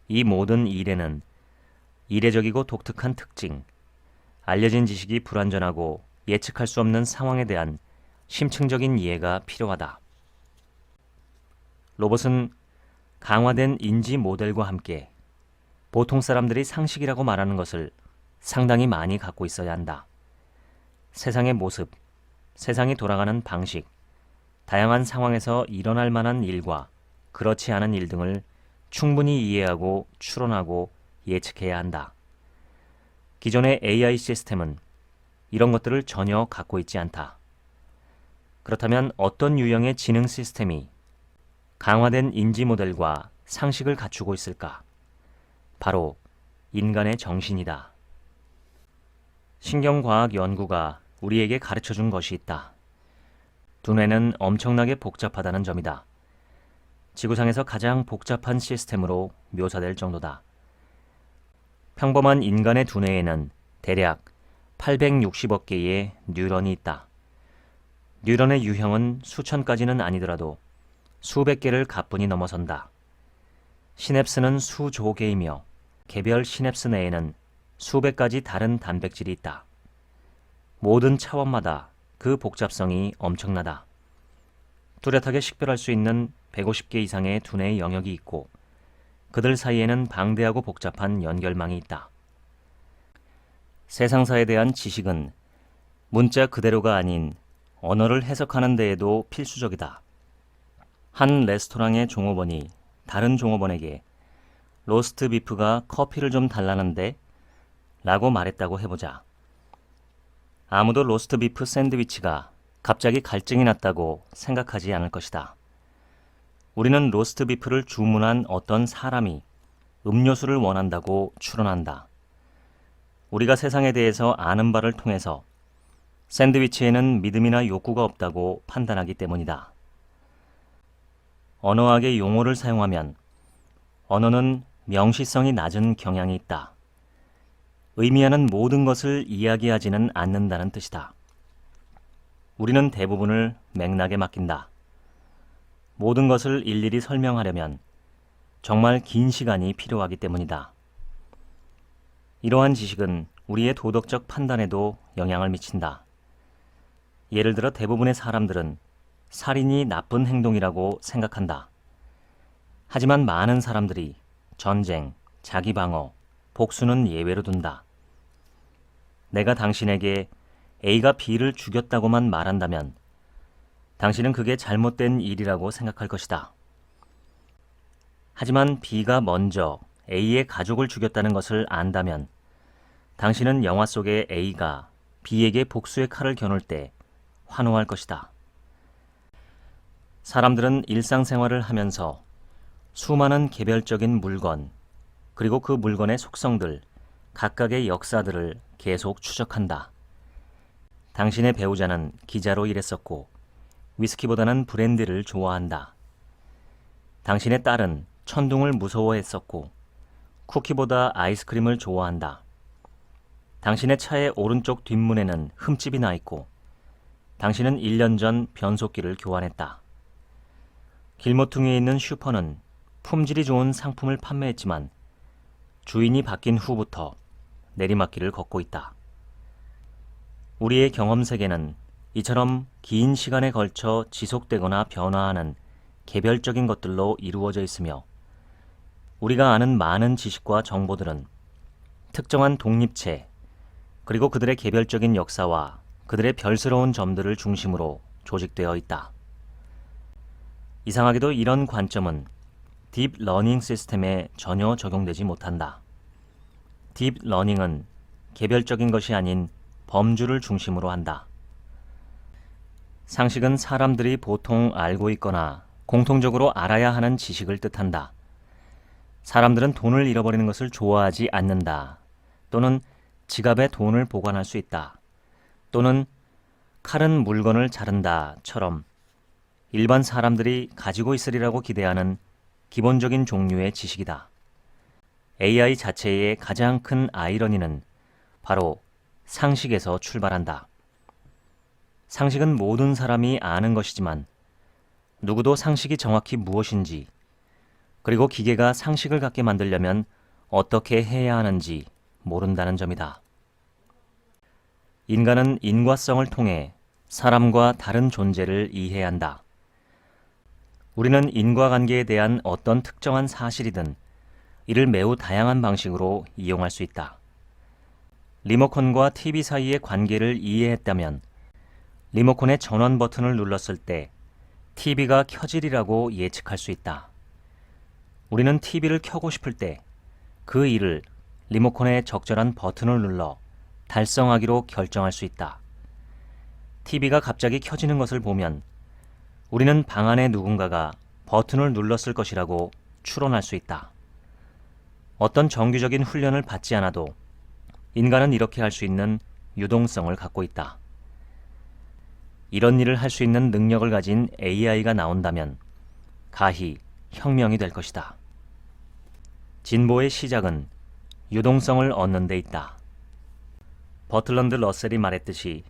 이 모든 일에는 이례적이고 독특한 특징, 알려진 지식이 불완전하고 예측할 수 없는 상황에 대한 심층적인 이해가 필요하다. 로봇은 강화된 인지 모델과 함께 보통 사람들이 상식이라고 말하는 것을 상당히 많이 갖고 있어야 한다. 세상의 모습, 세상이 돌아가는 방식, 다양한 상황에서 일어날 만한 일과 그렇지 않은 일 등을 충분히 이해하고 추론하고 예측해야 한다. 기존의 AI 시스템은 이런 것들을 전혀 갖고 있지 않다. 그렇다면 어떤 유형의 지능 시스템이 강화된 인지 모델과 상식을 갖추고 있을까? 바로 인간의 정신이다. 신경과학 연구가 우리에게 가르쳐준 것이 있다. 두뇌는 엄청나게 복잡하다는 점이다. 지구상에서 가장 복잡한 시스템으로 묘사될 정도다. 평범한 인간의 두뇌에는 대략 860억 개의 뉴런이 있다. 뉴런의 유형은 수천 가지는 아니더라도 수백 개를 가뿐히 넘어선다. 시냅스는 수조 개이며 개별 시냅스 내에는 수백 가지 다른 단백질이 있다. 모든 차원마다 그 복잡성이 엄청나다. 뚜렷하게 식별할 수 있는 150개 이상의 두뇌의 영역이 있고 그들 사이에는 방대하고 복잡한 연결망이 있다. 세상사에 대한 지식은 문자 그대로가 아닌 언어를 해석하는 데에도 필수적이다. 한 레스토랑의 종업원이 다른 종업원에게 로스트 비프가 커피를 좀 달라는데 라고 말했다고 해보자. 아무도 로스트 비프 샌드위치가 갑자기 갈증이 났다고 생각하지 않을 것이다. 우리는 로스트 비프를 주문한 어떤 사람이 음료수를 원한다고 추론한다. 우리가 세상에 대해서 아는 바를 통해서 샌드위치에는 믿음이나 욕구가 없다고 판단하기 때문이다. 언어학의 용어를 사용하면 언어는 명시성이 낮은 경향이 있다. 의미하는 모든 것을 이야기하지는 않는다는 뜻이다. 우리는 대부분을 맥락에 맡긴다. 모든 것을 일일이 설명하려면 정말 긴 시간이 필요하기 때문이다. 이러한 지식은 우리의 도덕적 판단에도 영향을 미친다. 예를 들어 대부분의 사람들은 살인이 나쁜 행동이라고 생각한다. 하지만 많은 사람들이 전쟁, 자기방어, 복수는 예외로 둔다. 내가 당신에게 A가 B를 죽였다고만 말한다면 당신은 그게 잘못된 일이라고 생각할 것이다. 하지만 B가 먼저 A의 가족을 죽였다는 것을 안다면 당신은 영화 속의 A가 B에게 복수의 칼을 겨눌 때 환호할 것이다. 사람들은 일상생활을 하면서 수많은 개별적인 물건, 그리고 그 물건의 속성들, 각각의 역사들을 계속 추적한다. 당신의 배우자는 기자로 일했었고 위스키보다는 브랜디를 좋아한다. 당신의 딸은 천둥을 무서워했었고 쿠키보다 아이스크림을 좋아한다. 당신의 차의 오른쪽 뒷문에는 흠집이 나 있고 당신은 1년 전 변속기를 교환했다. 길모퉁이에 있는 슈퍼는 품질이 좋은 상품을 판매했지만 주인이 바뀐 후부터 내리막길을 걷고 있다. 우리의 경험 세계는 이처럼 긴 시간에 걸쳐 지속되거나 변화하는 개별적인 것들로 이루어져 있으며 우리가 아는 많은 지식과 정보들은 특정한 독립체 그리고 그들의 개별적인 역사와 그들의 별스러운 점들을 중심으로 조직되어 있다. 이상하게도 이런 관점은 딥 러닝 시스템에 전혀 적용되지 못한다. 딥 러닝은 개별적인 것이 아닌 범주를 중심으로 한다. 상식은 사람들이 보통 알고 있거나 공통적으로 알아야 하는 지식을 뜻한다. 사람들은 돈을 잃어버리는 것을 좋아하지 않는다. 또는 지갑에 돈을 보관할 수 있다. 또는 칼은 물건을 자른다처럼 일반 사람들이 가지고 있으리라고 기대하는 기본적인 종류의 지식이다. AI 자체의 가장 큰 아이러니는 바로 상식에서 출발한다. 상식은 모든 사람이 아는 것이지만 누구도 상식이 정확히 무엇인지, 그리고 기계가 상식을 갖게 만들려면 어떻게 해야 하는지 모른다는 점이다. 인간은 인과성을 통해 사람과 다른 존재를 이해한다. 우리는 인과관계에 대한 어떤 특정한 사실이든 이를 매우 다양한 방식으로 이용할 수 있다. 리모컨과 TV 사이의 관계를 이해했다면 리모컨의 전원 버튼을 눌렀을 때 TV가 켜지리라고 예측할 수 있다. 우리는 TV를 켜고 싶을 때 그 일을 리모컨의 적절한 버튼을 눌러 달성하기로 결정할 수 있다. TV가 갑자기 켜지는 것을 보면 우리는 방 안에 누군가가 버튼을 눌렀을 것이라고 추론할 수 있다. 어떤 정규적인 훈련을 받지 않아도 인간은 이렇게 할 수 있는 유동성을 갖고 있다. 이런 일을 할 수 있는 능력을 가진 AI가 나온다면 가히 혁명이 될 것이다. 진보의 시작은 유동성을 얻는 데 있다. 버틀런드 러셀이 말했듯이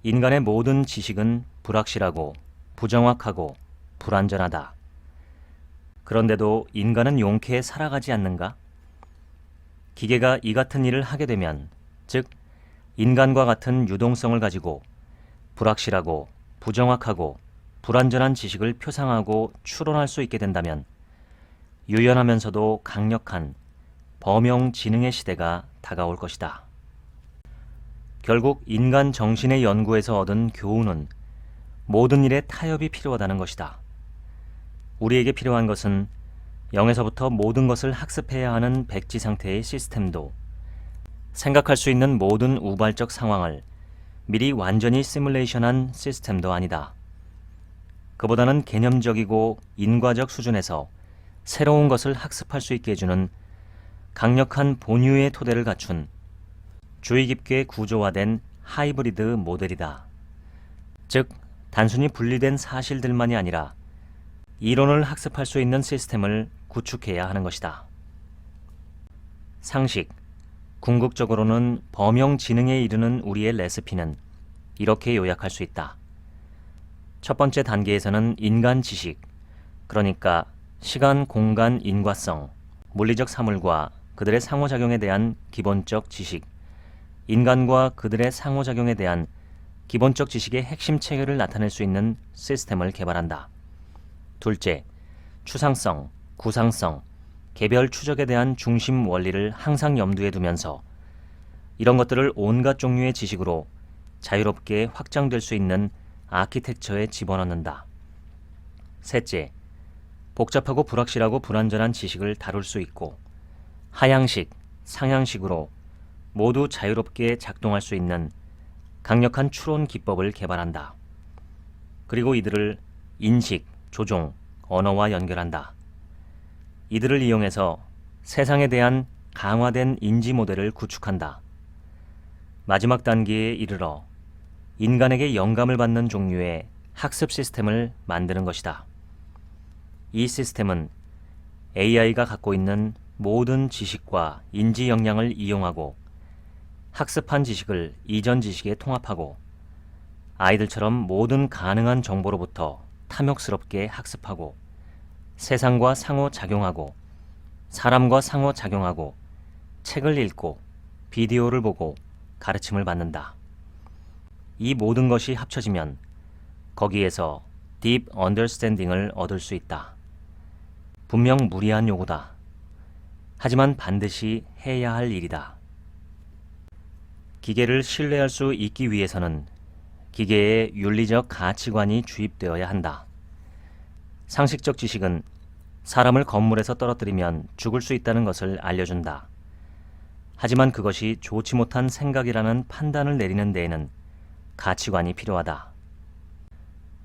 인간의 모든 지식은 불확실하고 부정확하고 불완전하다. 그런데도 인간은 용케 살아가지 않는가? 기계가 이 같은 일을 하게 되면, 즉 인간과 같은 유동성을 가지고 불확실하고 부정확하고 불완전한 지식을 표상하고 추론할 수 있게 된다면 유연하면서도 강력한 범용 지능의 시대가 다가올 것이다. 결국 인간 정신의 연구에서 얻은 교훈은 모든 일에 타협이 필요하다는 것이다. 우리에게 필요한 것은 0에서부터 모든 것을 학습해야 하는 백지 상태의 시스템도 생각할 수 있는 모든 우발적 상황을 미리 완전히 시뮬레이션한 시스템도 아니다. 그보다는 개념적이고 인과적 수준에서 새로운 것을 학습할 수 있게 해주는 강력한 본유의 토대를 갖춘 주의 깊게 구조화된 하이브리드 모델이다. 즉, 단순히 분리된 사실들만이 아니라 이론을 학습할 수 있는 시스템을 구축해야 하는 것이다. 상식, 궁극적으로는 범용지능에 이르는 우리의 레시피는 이렇게 요약할 수 있다. 첫 번째 단계에서는 인간 지식, 그러니까 시간, 공간, 인과성, 물리적 사물과 그들의 상호작용에 대한 기본적 지식, 인간과 그들의 상호작용에 대한 기본적 지식의 핵심 체계를 나타낼 수 있는 시스템을 개발한다. 둘째, 추상성, 구상성, 개별 추적에 대한 중심 원리를 항상 염두에 두면서 이런 것들을 온갖 종류의 지식으로 자유롭게 확장될 수 있는 아키텍처에 집어넣는다. 셋째, 복잡하고 불확실하고 불완전한 지식을 다룰 수 있고 하향식, 상향식으로 모두 자유롭게 작동할 수 있는 강력한 추론 기법을 개발한다. 그리고 이들을 인식, 조종, 언어와 연결한다. 이들을 이용해서 세상에 대한 강화된 인지 모델을 구축한다. 마지막 단계에 이르러 인간에게 영감을 받는 종류의 학습 시스템을 만드는 것이다. 이 시스템은 AI가 갖고 있는 모든 지식과 인지 역량을 이용하고 학습한 지식을 이전 지식에 통합하고 아이들처럼 모든 가능한 정보로부터 탐욕스럽게 학습하고 세상과 상호작용하고 사람과 상호작용하고 책을 읽고 비디오를 보고 가르침을 받는다. 이 모든 것이 합쳐지면 거기에서 Deep Understanding을 얻을 수 있다. 분명 무리한 요구다. 하지만 반드시 해야 할 일이다. 기계를 신뢰할 수 있기 위해서는 기계에 윤리적 가치관이 주입되어야 한다. 상식적 지식은 사람을 건물에서 떨어뜨리면 죽을 수 있다는 것을 알려준다. 하지만 그것이 좋지 못한 생각이라는 판단을 내리는 데에는 가치관이 필요하다.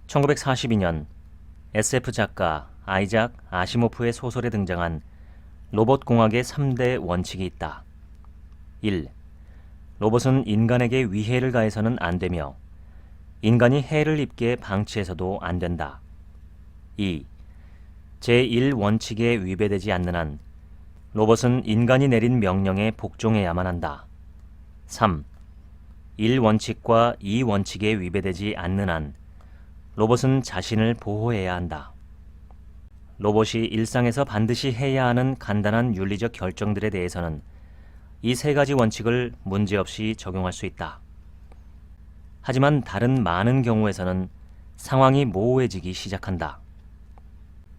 1942년 SF 작가 아이작 아시모프의 소설에 등장한 로봇공학의 3대 원칙이 있다. 1. 로봇은 인간에게 위해를 가해서는 안 되며 인간이 해를 입게 방치해서도 안 된다. 2. 제1원칙에 위배되지 않는 한 로봇은 인간이 내린 명령에 복종해야만 한다. 3. 1원칙과 2원칙에 위배되지 않는 한 로봇은 자신을 보호해야 한다. 로봇이 일상에서 반드시 해야 하는 간단한 윤리적 결정들에 대해서는 이 세 가지 원칙을 문제없이 적용할 수 있다. 하지만 다른 많은 경우에서는 상황이 모호해지기 시작한다.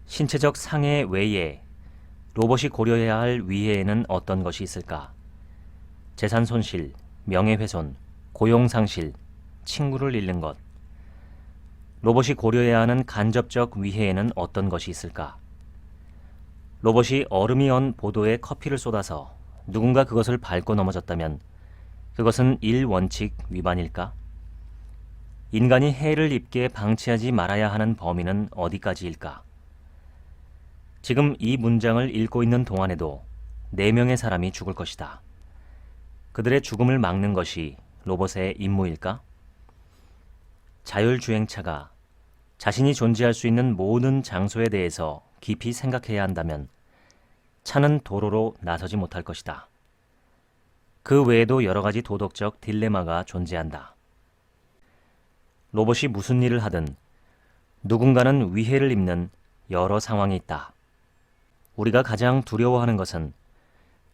신체적 상해 외에 로봇이 고려해야 할 위해에는 어떤 것이 있을까? 재산 손실, 명예훼손, 고용 상실, 친구를 잃는 것. 로봇이 고려해야 하는 간접적 위해에는 어떤 것이 있을까? 로봇이 얼음이 언 보도에 커피를 쏟아서 누군가 그것을 밟고 넘어졌다면 그것은 일원칙 위반일까? 인간이 해를 입게 방치하지 말아야 하는 범위는 어디까지일까? 지금 이 문장을 읽고 있는 동안에도 4명의 사람이 죽을 것이다. 그들의 죽음을 막는 것이 로봇의 임무일까? 자율주행차가 자신이 존재할 수 있는 모든 장소에 대해서 깊이 생각해야 한다면 차는 도로로 나서지 못할 것이다. 그 외에도 여러 가지 도덕적 딜레마가 존재한다. 로봇이 무슨 일을 하든 누군가는 위해를 입는 여러 상황이 있다. 우리가 가장 두려워하는 것은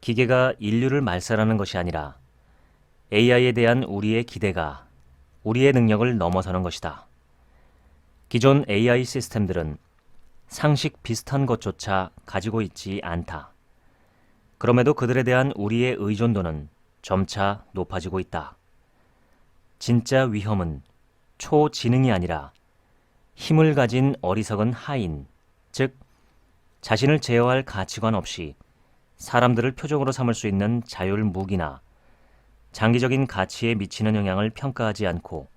기계가 인류를 말살하는 것이 아니라 AI에 대한 우리의 기대가 우리의 능력을 넘어서는 것이다. 기존 AI 시스템들은 상식 비슷한 것조차 가지고 있지 않다. 그럼에도 그들에 대한 우리의 의존도는 점차 높아지고 있다. 진짜 위험은 초지능이 아니라 힘을 가진 어리석은 하인, 즉 자신을 제어할 가치관 없이 사람들을 표적으로 삼을 수 있는 자율 무기나 장기적인 가치에 미치는 영향을 평가하지 않고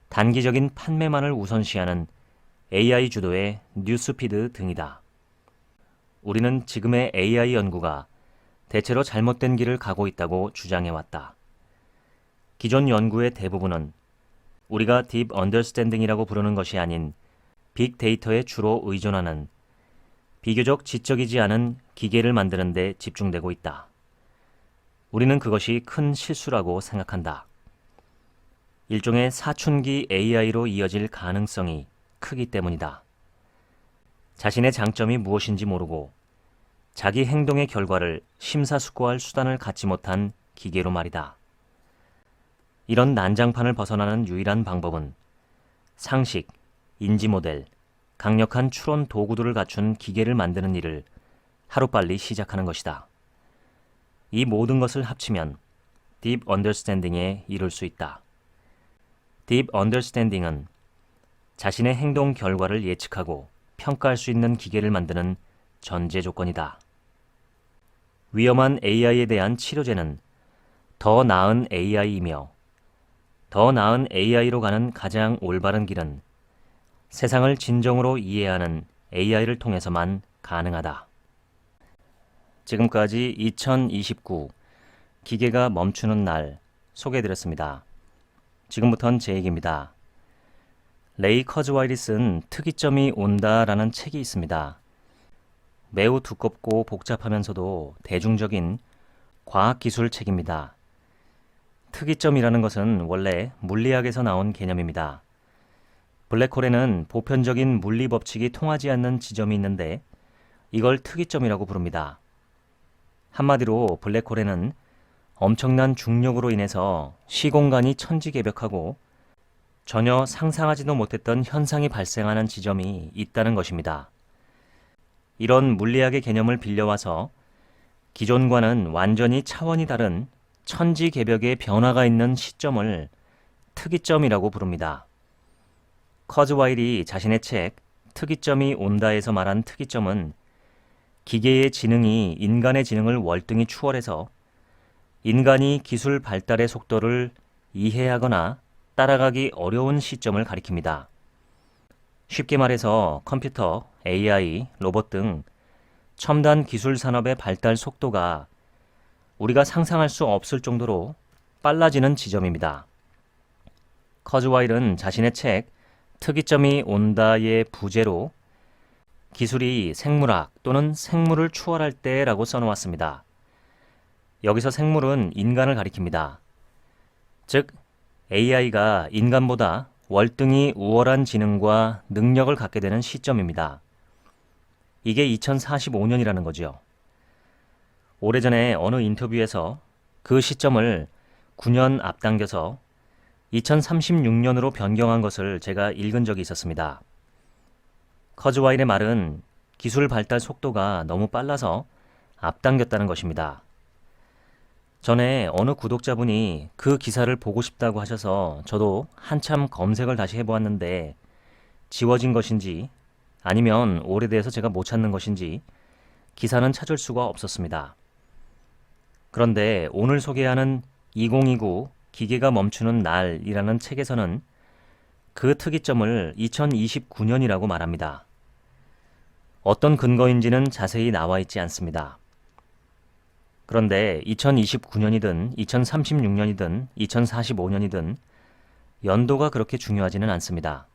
단기적인 판매만을 우선시하는 AI 주도의 뉴스피드 등이다. 우리는 지금의 AI 연구가 대체로 잘못된 길을 가고 있다고 주장해왔다. 기존 연구의 대부분은 우리가 딥 언더스탠딩이라고 부르는 것이 아닌 빅데이터에 주로 의존하는 비교적 지적이지 않은 기계를 만드는 데 집중되고 있다. 우리는 그것이 큰 실수라고 생각한다. 일종의 사춘기 AI로 이어질 가능성이 크기 때문이다. 자신의 장점이 무엇인지 모르고 자기 행동의 결과를 심사숙고할 수단을 갖지 못한 기계로 말이다. 이런 난장판을 벗어나는 유일한 방법은 상식, 인지모델, 강력한 추론 도구들을 갖춘 기계를 만드는 일을 하루빨리 시작하는 것이다. 이 모든 것을 합치면 딥 언더스탠딩에 이룰 수 있다. 딥 언더스탠딩은 자신의 행동 결과를 예측하고 평가할 수 있는 기계를 만드는 전제 조건이다. 위험한 AI에 대한 치료제는 더 나은 AI이며 더 나은 AI로 가는 가장 올바른 길은 세상을 진정으로 이해하는 AI를 통해서만 가능하다. 지금까지 2029 기계가 멈추는 날 소개해드렸습니다. 지금부터는 제 얘기입니다. 레이 커즈와일이 쓴 특이점이 온다라는 책이 있습니다. 매우 두껍고 복잡하면서도 대중적인 과학기술 책입니다. 특이점이라는 것은 원래 물리학에서 나온 개념입니다. 블랙홀에는 보편적인 물리 법칙이 통하지 않는 지점이 있는데 이걸 특이점이라고 부릅니다. 한마디로 블랙홀에는 엄청난 중력으로 인해서 시공간이 천지개벽하고 전혀 상상하지도 못했던 현상이 발생하는 지점이 있다는 것입니다. 이런 물리학의 개념을 빌려와서 기존과는 완전히 차원이 다른 천지개벽의 변화가 있는 시점을 특이점이라고 부릅니다. 커즈와일이 자신의 책 특이점이 온다에서 말한 특이점은 기계의 지능이 인간의 지능을 월등히 추월해서 인간이 기술 발달의 속도를 이해하거나 따라가기 어려운 시점을 가리킵니다. 쉽게 말해서 컴퓨터, AI, 로봇 등 첨단 기술 산업의 발달 속도가 우리가 상상할 수 없을 정도로 빨라지는 지점입니다. 커즈와일은 자신의 책 특이점이 온다의 부제로 기술이 생물학 또는 생물을 추월할 때라고 써놓았습니다. 여기서 생물은 인간을 가리킵니다. 즉 AI가 인간보다 월등히 우월한 지능과 능력을 갖게 되는 시점입니다. 이게 2045년이라는 거죠. 오래전에 어느 인터뷰에서 그 시점을 9년 앞당겨서 2036년으로 변경한 것을 제가 읽은 적이 있었습니다. 커즈와일의 말은 기술 발달 속도가 너무 빨라서 앞당겼다는 것입니다. 전에 어느 구독자분이 그 기사를 보고 싶다고 하셔서 저도 한참 검색을 다시 해보았는데 지워진 것인지 아니면 오래돼서 제가 못 찾는 것인지 기사는 찾을 수가 없었습니다. 그런데 오늘 소개하는 2029 기계가 멈추는 날이라는 책에서는 그 특이점을 2029년이라고 말합니다. 어떤 근거인지는 자세히 나와 있지 않습니다. 그런데 2029년이든 2036년이든 2045년이든 연도가 그렇게 중요하지는 않습니다.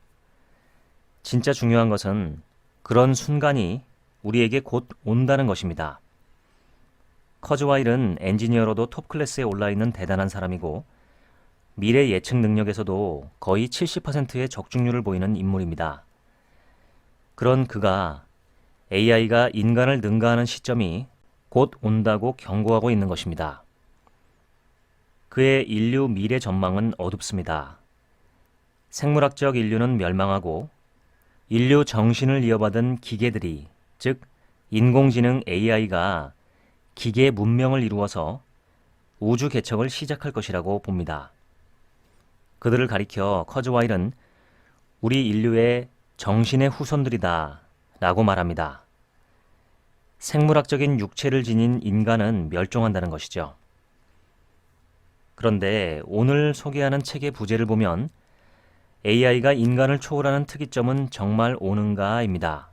진짜 중요한 것은 그런 순간이 우리에게 곧 온다는 것입니다. 커즈와일은 엔지니어로도 톱 클래스에 올라있는 대단한 사람이고 미래 예측 능력에서도 거의 70%의 적중률을 보이는 인물입니다. 그런 그가 AI가 인간을 능가하는 시점이 곧 온다고 경고하고 있는 것입니다. 그의 인류 미래 전망은 어둡습니다. 생물학적 인류는 멸망하고 인류 정신을 이어받은 기계들이, 즉 인공지능 AI가 기계 문명을 이루어서 우주 개척을 시작할 것이라고 봅니다. 그들을 가리켜 커즈와일은 우리 인류의 정신의 후손들이다 라고 말합니다. 생물학적인 육체를 지닌 인간은 멸종한다는 것이죠. 그런데 오늘 소개하는 책의 부제를 보면 AI가 인간을 초월하는 특이점은 정말 오는가입니다.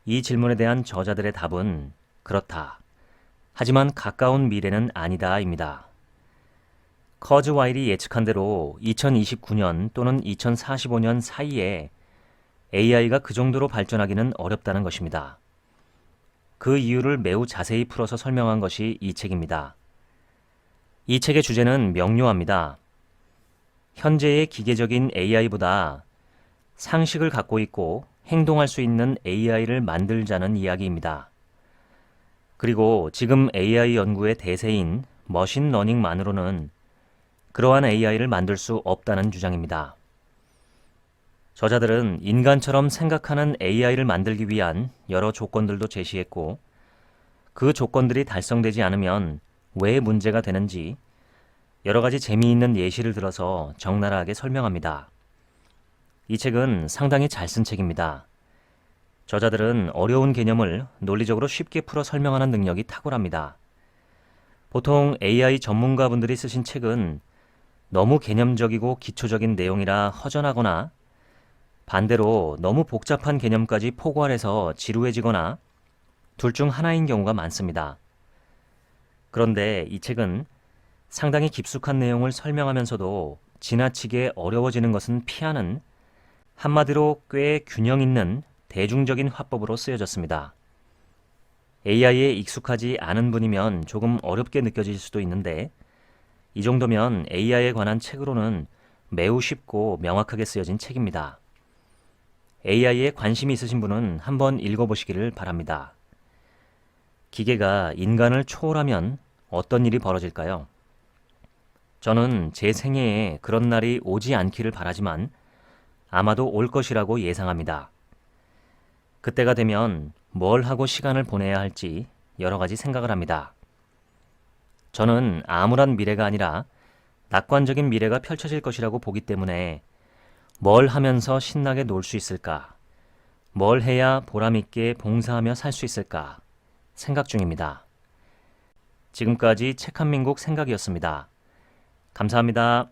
이 질문에 대한 저자들의 답은 그렇다. 하지만 가까운 미래는 아니다입니다. 커즈와일이 예측한 대로 2029년 또는 2045년 사이에 AI가 그 정도로 발전하기는 어렵다는 것입니다. 그 이유를 매우 자세히 풀어서 설명한 것이 이 책입니다. 이 책의 주제는 명료합니다. 현재의 기계적인 AI보다 상식을 갖고 있고 행동할 수 있는 AI를 만들자는 이야기입니다. 그리고 지금 AI 연구의 대세인 머신러닝만으로는 그러한 AI를 만들 수 없다는 주장입니다. 저자들은 인간처럼 생각하는 AI를 만들기 위한 여러 조건들도 제시했고 그 조건들이 달성되지 않으면 왜 문제가 되는지 여러 가지 재미있는 예시를 들어서 적나라하게 설명합니다. 이 책은 상당히 잘 쓴 책입니다. 저자들은 어려운 개념을 논리적으로 쉽게 풀어 설명하는 능력이 탁월합니다. 보통 AI 전문가분들이 쓰신 책은 너무 개념적이고 기초적인 내용이라 허전하거나 반대로 너무 복잡한 개념까지 포괄해서 지루해지거나 둘 중 하나인 경우가 많습니다. 그런데 이 책은 상당히 깊숙한 내용을 설명하면서도 지나치게 어려워지는 것은 피하는 한마디로 꽤 균형 있는 대중적인 화법으로 쓰여졌습니다. AI에 익숙하지 않은 분이면 조금 어렵게 느껴질 수도 있는데 이 정도면 AI에 관한 책으로는 매우 쉽고 명확하게 쓰여진 책입니다. AI에 관심이 있으신 분은 한번 읽어보시기를 바랍니다. 기계가 인간을 초월하면 어떤 일이 벌어질까요? 저는 제 생애에 그런 날이 오지 않기를 바라지만 아마도 올 것이라고 예상합니다. 그때가 되면 뭘 하고 시간을 보내야 할지 여러 가지 생각을 합니다. 저는 암울한 미래가 아니라 낙관적인 미래가 펼쳐질 것이라고 보기 때문에 뭘 하면서 신나게 놀 수 있을까? 뭘 해야 보람있게 봉사하며 살 수 있을까? 생각 중입니다. 지금까지 책 한 민국 생각이었습니다. 감사합니다.